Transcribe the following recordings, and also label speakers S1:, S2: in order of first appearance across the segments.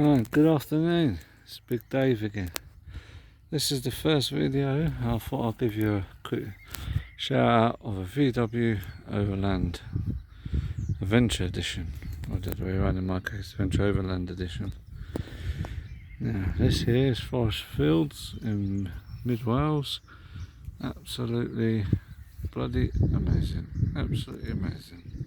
S1: Alright, good afternoon. It's Big Dave again. This is the first video. I thought I'd give you a quick shout out of a VW Overland Adventure Edition. Or the other way around in my case, Adventure Overland Edition. Now, this here is Forest Fields in mid Wales. Absolutely bloody amazing. Absolutely amazing.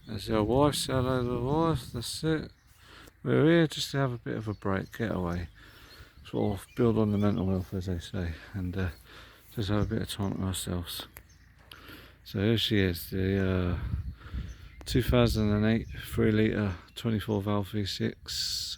S1: There's your wife, say hello to the wife, that's it. We're here just to have a bit of a break, get away, sort of build on the mental health as they say, and just have a bit of time with ourselves. So here she is, the 2008 3 litre 24 valve V6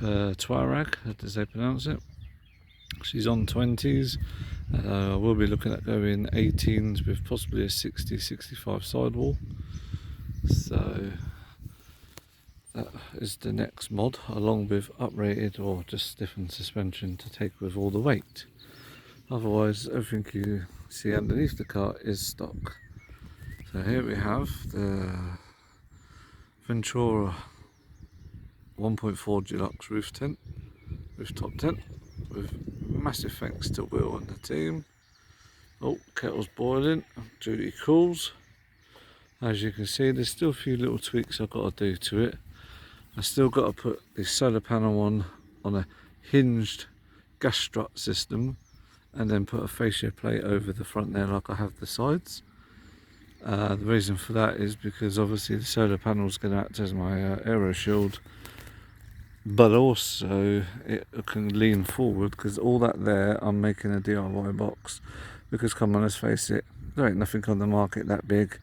S1: Touareg, as they pronounce it. She's on 20s. We'll be looking at going 18s with possibly a 60-65 sidewall. So that is the next mod, along with uprated or just stiffened suspension to take with all the weight. Otherwise, everything you see underneath the car is stock. So here we have the Adventura 1.4 Deluxe rooftop tent, with massive thanks to Will and the team. Oh, kettle's boiling, duty calls. As you can see, there's still a few little tweaks I've got to do to it. I've still got to put the solar panel on a hinged gas strut system, and then put a fascia plate over the front there like I have the sides. The reason for that is because obviously the solar panel is going to act as my aero shield, but also it can lean forward, because all that there I'm making a DIY box, because come on, let's face it, there ain't nothing on the market that big,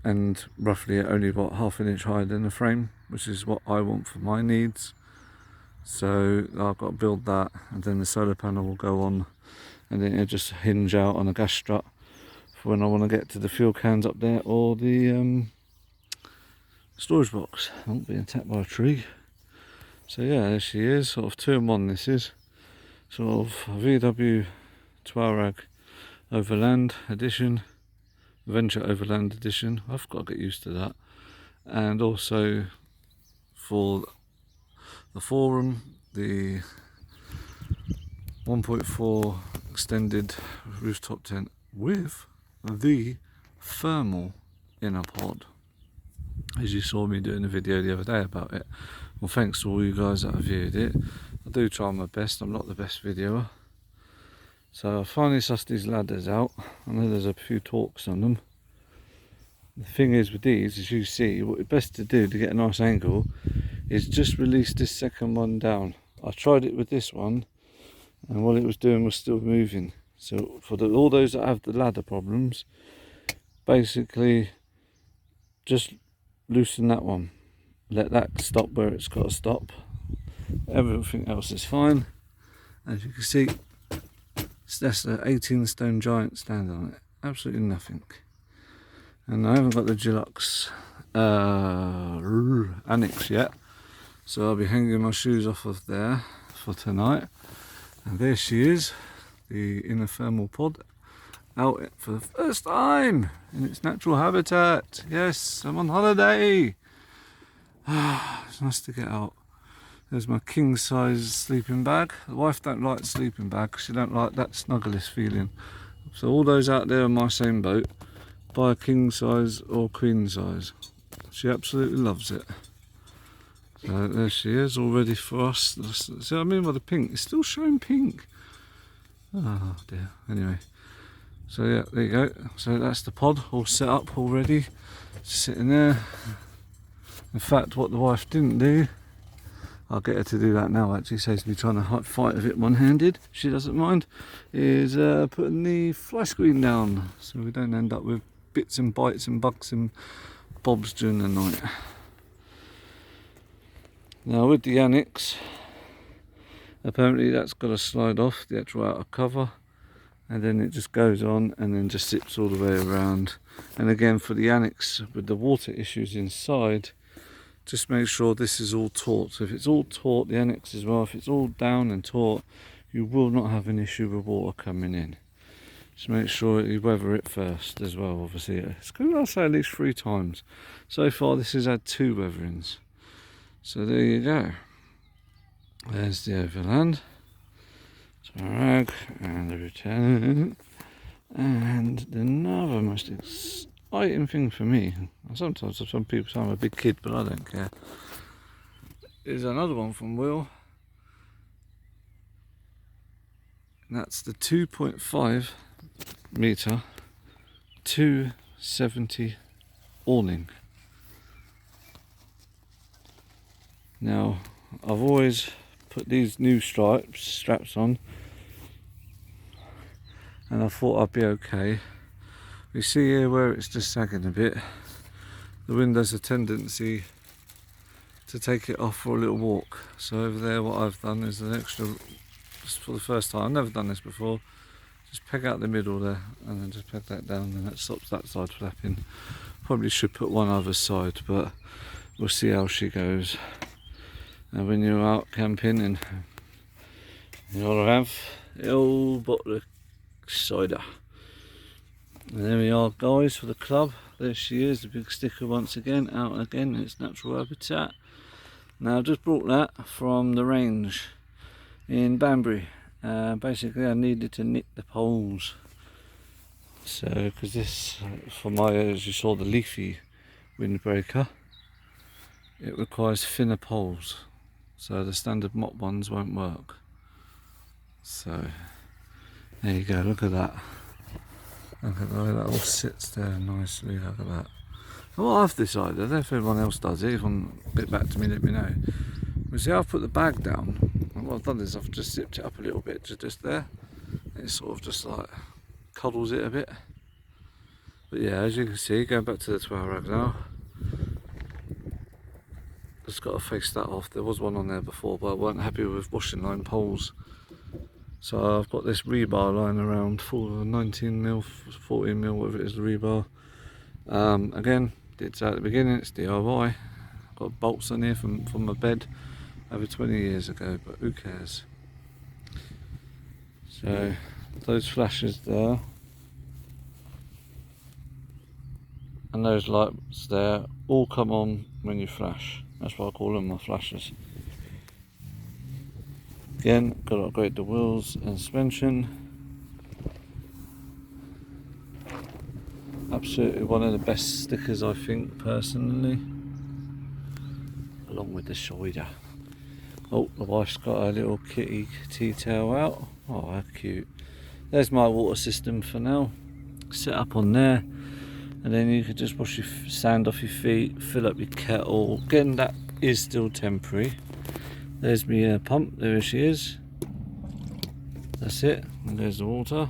S1: and roughly only about ½ an inch higher than the frame, which is what I want for my needs. So I've got to build that, and then the solar panel will go on, and then it'll just hinge out on a gas strut for when I want to get to the fuel cans up there, or the storage box. I won't be attacked by a tree. So yeah, there she is, sort of 2-in-1 this is. Sort of VW Touareg Overland Edition, Adventure Overland Edition. I've got to get used to that. And also for the forum, the 1.4 extended rooftop tent with the thermal inner pod, as you saw me doing a video the other day about it. Well, thanks to all you guys that have viewed it. I do try my best, I'm not the best videoer. So I finally sussed these ladders out. I know there's a few torques on them. The thing is with these, as you see, what it's best to do to get a nice angle is just release this second one down. I tried it with this one, and what it was doing was still moving. So for all those that have the ladder problems, basically just loosen that one. Let that stop where it's got to stop. Everything else is fine. As you can see, that's an 18 stone giant stand on it. Absolutely nothing. And I haven't got the Deluxe annex yet, so I'll be hanging my shoes off of there for tonight. And there she is, the inner thermal pod, out for the first time in its natural habitat. Yes, I'm on holiday. It's nice to get out. There's my king size sleeping bag. The wife don't like sleeping bag, she don't like that snugglest feeling. So all those out there in my same boat, buy a king size or queen size. She absolutely loves it. So there she is, all ready for us. See what I mean by the pink? It's still showing pink. Oh dear. Anyway, so yeah, there you go. So that's the pod all set up already, just sitting there. In fact, what the wife didn't do, I'll get her to do that now actually, saves me trying to fight with it one-handed, she doesn't mind, is putting the fly screen down, so we don't end up with bits and bites and bugs and bobs during the night. Now with the annex, apparently that's got to slide off the actual outer cover, and then it just goes on and then just zips all the way around. And again, for the annex with the water issues inside, just make sure this is all taut. So if it's all taut, the annex as well, if it's all down and taut, you will not have an issue with water coming in. Just make sure you weather it first as well, obviously. It's going to last at least 3 times. So far this has had 2 weatherings. So there you go. There's the Overland, Touareg, and the return. And another most exciting thing for me, sometimes some people say I'm a big kid, but I don't care, is another one from Will. And that's the 2.5 metre 270 awning. Now, I've always put these new straps on, and I thought I'd be okay. You see here where it's just sagging a bit. The wind has a tendency to take it off for a little walk. So over there, what I've done is an extra, just for the first time, I've never done this before, just peg out the middle there and then just peg that down, and that stops that side flapping. Probably should put one other side, but we'll see how she goes. And when you're out camping, and you gotta have the old bottle of cider. And there we are, guys, for the club. There she is, the big sticker once again, out again in its natural habitat. Now, I've just brought that from the range in Banbury. Basically, I needed to nick the poles. So, because this, for my, as you saw, the leafy windbreaker, it requires thinner poles. So the standard mop ones won't work. So, there you go, look at that. Look at the way that all sits there nicely, look at that. And what I've decided, if everyone else does it, if you want to get back to me, let me know. You see, I've put the bag down, and what I've done is I've just zipped it up a little bit to just there. It sort of just like cuddles it a bit. But yeah, as you can see, going back to the Touareg now, just got to face that off. There was one on there before, but I weren't happy with washing line poles. So I've got this rebar lying around for 19mm, 14mm, whatever it is, the rebar. Again, did say at the beginning, it's DIY. Got bolts on here from my bed over 20 years ago, but who cares? So those flashes there, and those lights there, all come on when you flash. That's why I call them my flashes. Again, got to upgrade the wheels and suspension. Absolutely one of the best stickers, I think, personally, along with the cider. Oh, the wife's got her little kitty tea towel out. Oh, how cute. There's my water system for now, set up on there, and then you can just wash your sand off your feet, fill up your kettle. Again, that is still temporary. There's my pump, there she is. That's it, and there's the water.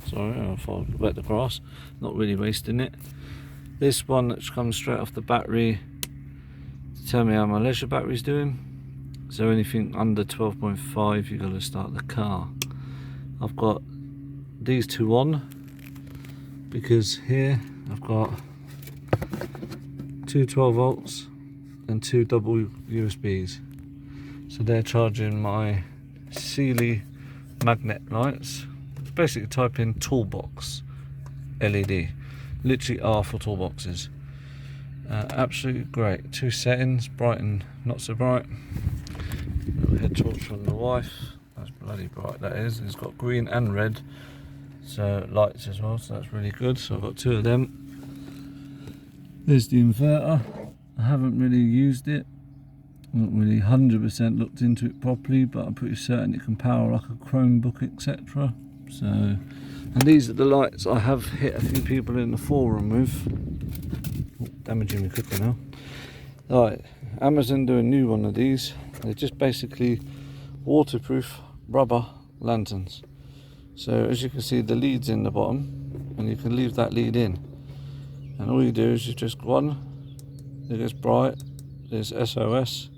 S1: Sorry, I thought I'd wet the grass, not really wasting it. This one that comes straight off the battery to tell me how my leisure battery's doing. So anything under 12.5, you've got to start the car. I've got these two on because here I've got two 12 volts and two double USBs. So they're charging my Sealy magnet lights. Basically type in toolbox LED, literally R for toolboxes. Absolutely great. Two settings, bright and not so bright. Little head torch from the wife. That's bloody bright, that is. It's got green and red, so lights as well, so that's really good. So I've got two of them. There's the inverter. I haven't really used it, not really 100% looked into it properly, but I'm pretty certain it can power like a Chromebook, etc. So, and these are the lights I have hit a few people in the forum with. Oh, damaging me cooker now. Right, Amazon do a new one of these. They're just basically waterproof rubber lanterns. So as you can see, the lead's in the bottom, and you can leave that lead in. And all you do is you just one, it gets bright, there's SOS,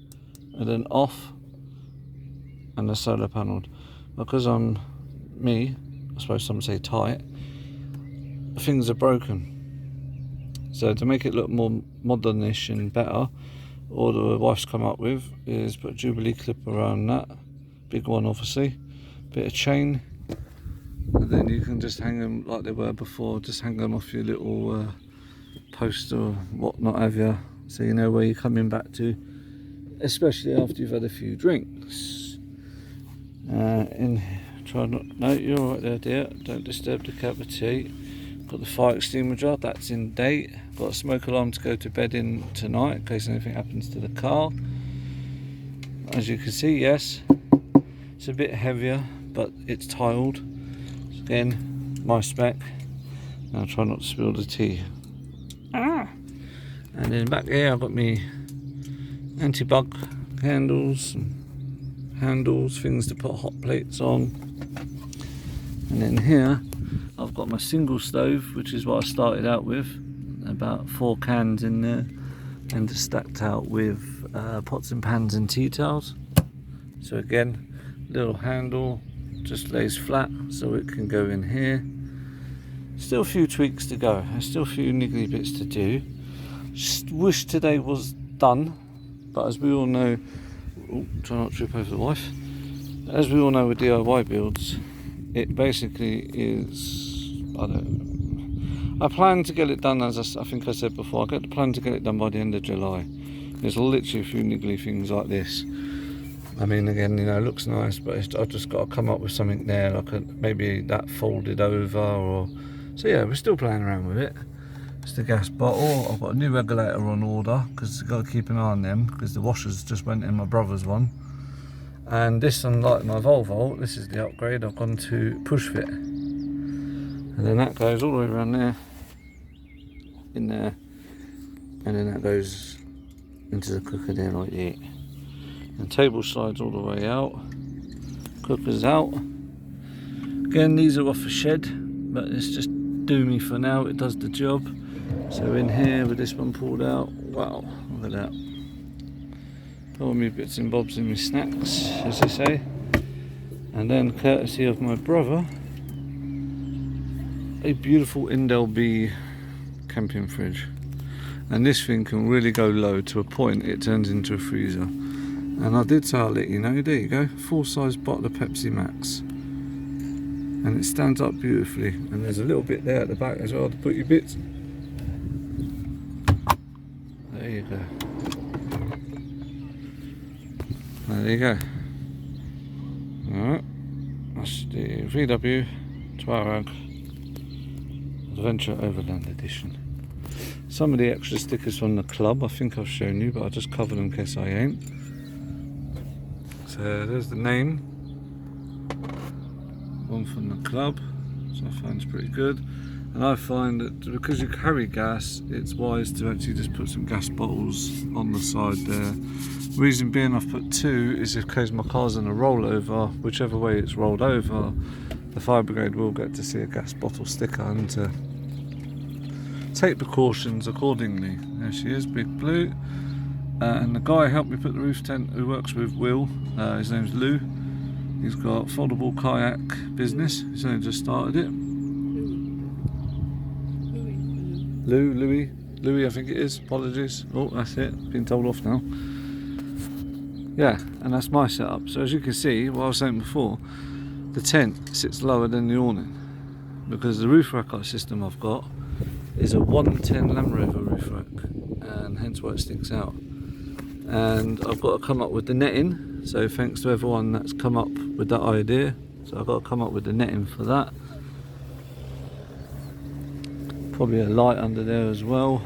S1: and then off, and the solar panelled. Because I'm me, I suppose some say tight, things are broken. So to make it look more modernish and better, all the wife's come up with is put a Jubilee clip around that, big one obviously, bit of chain, and then you can just hang them like they were before, just hang them off your little post or whatnot have you, so you know where you're coming back to, especially after you've had a few drinks. Try not. No, you're all right there, dear. Don't disturb the cup of tea. Got the fire extinguisher. That's in date. Got a smoke alarm to go to bed in tonight in case anything happens to the car. As you can see, yes, it's a bit heavier, but it's tiled. Again, my spec. Now try not to spill the tea. And then back here I've got me anti-bug candles, handles, things to put hot plates on. And then here I've got my single stove, which is what I started out with, about 4 cans in there, and just stacked out with pots and pans and tea towels. So again, little handle, just lays flat so it can go in here. Still a few tweaks to go, there's still a few niggly bits to do. Just wish today was done, but as we all know, try not to trip over the wife. As we all know with DIY builds, it basically is, I plan to get it done, as I think I said before, I plan to get it done by the end of July. There's literally a few niggly things like this. I mean, again, you know, it looks nice, but I've just got to come up with something there, like maybe that folded over, or so yeah, we're still playing around with it. It's the gas bottle. I've got a new regulator on order because I've got to keep an eye on them because the washers just went in my brother's one. And this, unlike my Volvo, this is the upgrade. I've gone to push fit, and then that goes all the way around there, in there, and then that goes into the cooker there like that. And table slides all the way out, cooker's out. Again, these are off a shed, but it's just doomy for now, it does the job. So in here with this one pulled out, wow, look at that. All my bits and bobs and my snacks, as they say. And then, courtesy of my brother, a beautiful Indel B camping fridge. And this thing can really go low to a point it turns into a freezer. And I did say I'll let you know, there you go, full size bottle of Pepsi Max. And it stands up beautifully, and there's a little bit there at the back as well to put your bits. There you go. There you go. Alright, that's the VW Touareg Adventura Overland Edition. Some of the extra stickers from the club, I think I've shown you, but I'll just cover them in case I ain't. So there's the name, one from the club, so I find it's pretty good. And I find that because you carry gas, it's wise to actually just put some gas bottles on the side there. Reason being I've put 2 is in case my car's in a rollover, whichever way it's rolled over, the fire brigade will get to see a gas bottle sticker and to take precautions accordingly. There she is, Big Blue. And the guy who helped me put the roof tent, who works with Will, his name's Lou. He's got foldable kayak business, he's only just started it. Louis, I think it is, apologies. Oh, that's it, been told off now. Yeah, and that's my setup. So as you can see, what I was saying before, the tent sits lower than the awning because the roof rack system I've got is a 110 Land Rover roof rack, and hence why it sticks out. And I've got to come up with the netting, so thanks to everyone that's come up with that idea. So I've got to come up with the netting for that. Probably a light under there as well.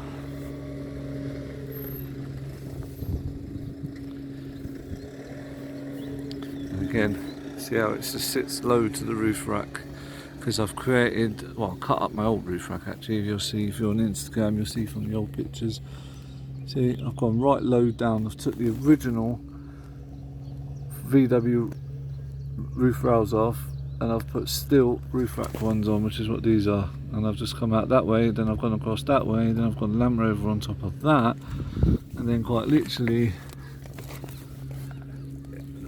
S1: And again, see how it just sits low to the roof rack, because I've created, well, I cut up my old roof rack actually. You'll see, if you're on Instagram, you'll see from the old pictures. See, I've gone right low down. I've took the original VW roof rails off, and I've put steel roof rack ones on, which is what these are. And I've just come out that way, then I've gone across that way, then I've got a Land Rover on top of that, and then quite literally,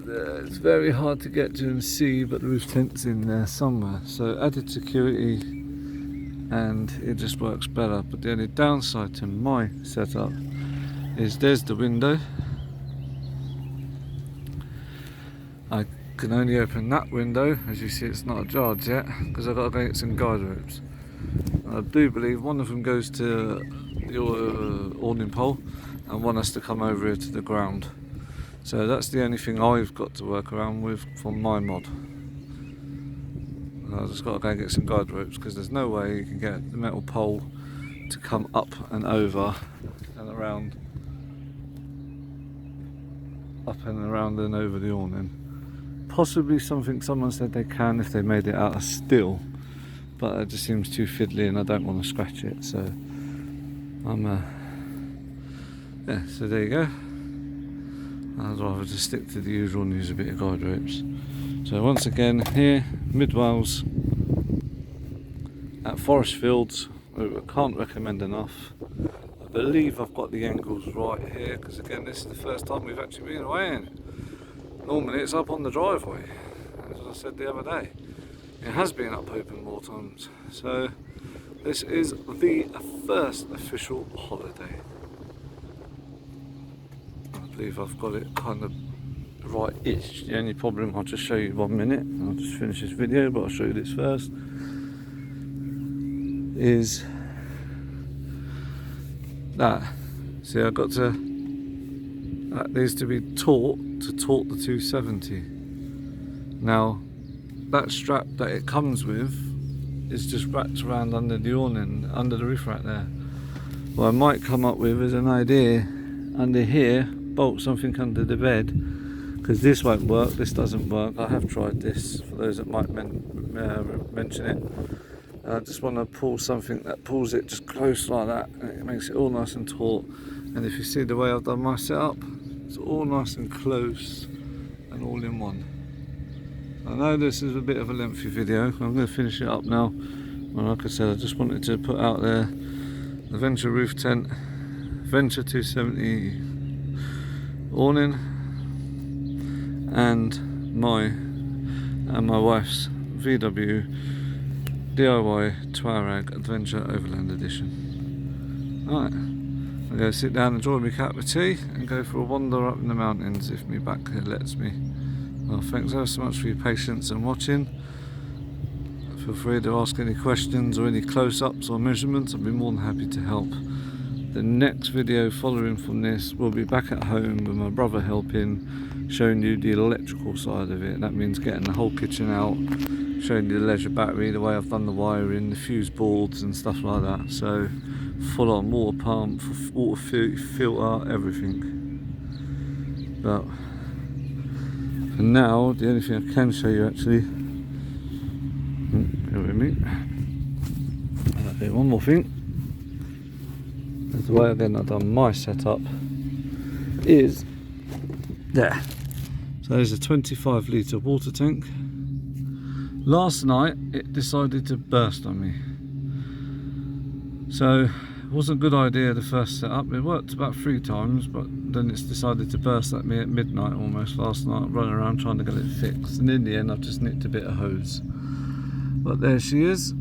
S1: it's very hard to get to and see, but the roof tent's in there somewhere. So added security, and it just works better. But the only downside to my setup is there's the window. I can only open that window, as you see it's not ajarred yet, because I've got to go get some guide ropes. I do believe one of them goes to the awning pole and one has to come over here to the ground. So that's the only thing I've got to work around with from my mod. I've just got to go and get some guide ropes, because there's no way you can get the metal pole to come up and over and around, up and around and over the awning. Possibly something someone said they can if they made it out of steel, but it just seems too fiddly and I don't want to scratch it, so yeah, so there you go. I'd rather just stick to the usual and use a bit of guide ropes. So once again, here, Mid Wales, at Forest Fields, I can't recommend enough. I believe I've got the angles right here, because again, this is the first time we've actually been away in it. Normally it's up on the driveway, as I said the other day. It has been up open more times. So this is the first official holiday. I believe I've got it kind of right-ish. The only problem, I'll just show you 1 minute, and I'll just finish this video, but I'll show you this first, is that, see, I've got to, that needs to be taut to taut the 270. Now that strap that it comes with is just wrapped around under the awning, under the roof rack there. What I might come up with is an idea under here, bolt something under the bed, because this won't work, this doesn't work. I have tried this, for those that might mention it. I just want to pull something that pulls it just close like that, and it makes it all nice and taut. And if you see the way I've done my setup, it's all nice and close and all in one. I know this is a bit of a lengthy video, I'm going to finish it up now. Well, like I said, I just wanted to put out there the Adventura roof tent, Adventura 270 awning, and my wife's VW DIY Touareg Adventura Overland edition. Right, I'm going to sit down and enjoy my cup of tea and go for a wander up in the mountains if my back lets me. Well, thanks ever so much for your patience and watching. Feel free to ask any questions or any close-ups or measurements, I'll be more than happy to help. The next video following from this will be back at home with my brother helping, showing you the electrical side of it. That means getting the whole kitchen out, showing you the leisure battery, the way I've done the wiring, the fuse boards and stuff like that. So full on water pump, water filter, everything. But for now, the only thing I can show you actually, bear with me, okay, one more thing. The way again I've done my setup is there. So there's a 25 litre water tank. Last night it decided to burst on me. So it wasn't a good idea the first setup. It worked about 3 times, but then it's decided to burst at me at midnight almost last night, running around trying to get it fixed. And in the end I've just nicked a bit of hose. But there she is.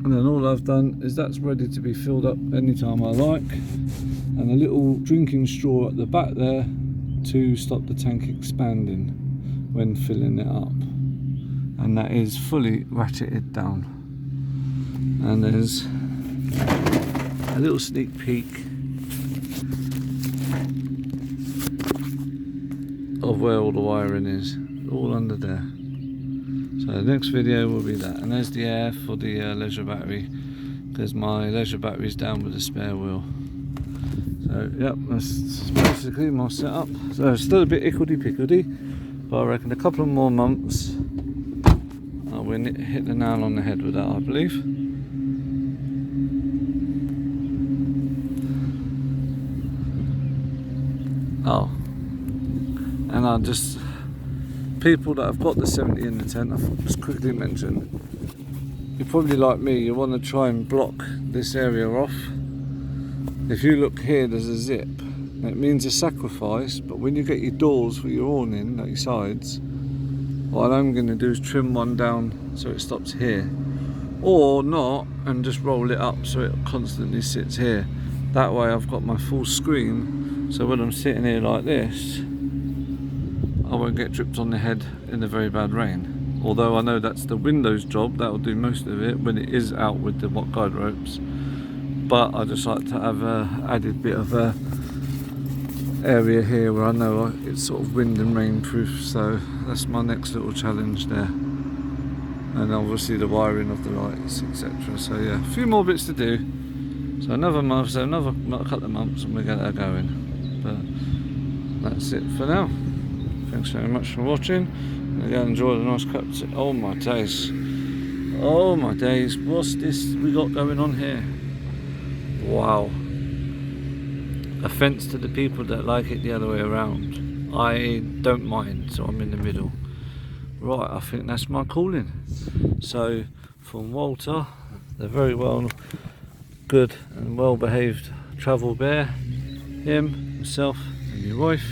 S1: And then all I've done is that's ready to be filled up anytime I like, and a little drinking straw at the back there to stop the tank expanding when filling it up, and that is fully ratcheted down. And there's a little sneak peek of where all the wiring is, all under there. So the next video will be that, and there's the air for the leisure battery, because my leisure battery is down with a spare wheel. So yep, that's basically my setup. So still a bit hickledy-pickledy, but I reckon a couple of more months we'll hit the nail on the head with that, I believe. Oh, and I just, people that have got the 70 in the tent, I'll just quickly mention, you're probably like me, you want to try and block this area off. If you look here, there's a zip. It means a sacrifice, but when you get your doors for your awning, like your sides, what I'm going to do is trim one down so it stops here, or not, and just roll it up so it constantly sits here. That way I've got my full screen, so when I'm sitting here like this, I won't get dripped on the head in a very bad rain. Although I know that's the window's job, that will do most of it when it is out with the guide ropes. But I just like to have a added bit of area here where I know it's sort of wind and rain proof, so that's my next little challenge there. And obviously the wiring of the lights, etc. So yeah, a few more bits to do. So another month, so another couple of months and we'll get that going. But that's it for now. Thanks very much for watching. And again, enjoy the nice cup. Oh my days. Oh my days. What's this we got going on here? Wow. Offence to the people that like it the other way around. I don't mind, so I'm in the middle. Right, I think that's my calling. So from Walter, the very well good and well behaved travel bear, him, myself and your wife,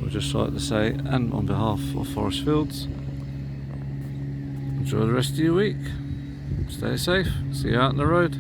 S1: would just like to say, and on behalf of Forest Fields, enjoy the rest of your week, stay safe, see you out on the road.